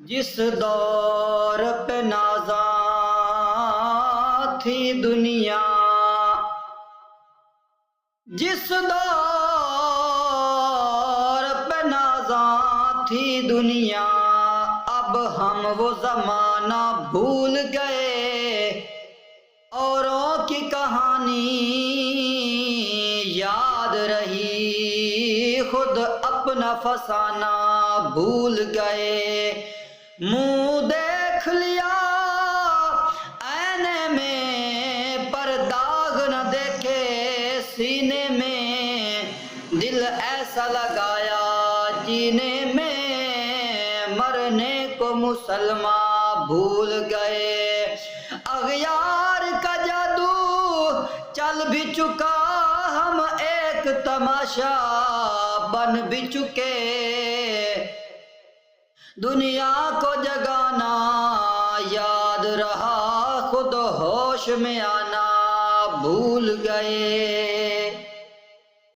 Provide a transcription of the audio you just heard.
جس دور پہ نازاں تھی دنیا، جس دور پہ نازاں تھی دنیا، اب ہم وہ زمانہ بھول گئے، اوروں کی کہانی یاد رہی، خود اپنا فسانہ بھول گئے۔ منہ دیکھ لیا آئینے میں پر داغ نہ دیکھے سینے میں، دل ایسا لگایا جینے میں، مرنے کو مسلمان بھول گئے۔ اغیار کا جادو چل بھی چکا، ہم ایک تماشا بن بھی چکے، دنیا کو جگانا یاد رہا، خود ہوش میں آنا بھول گئے۔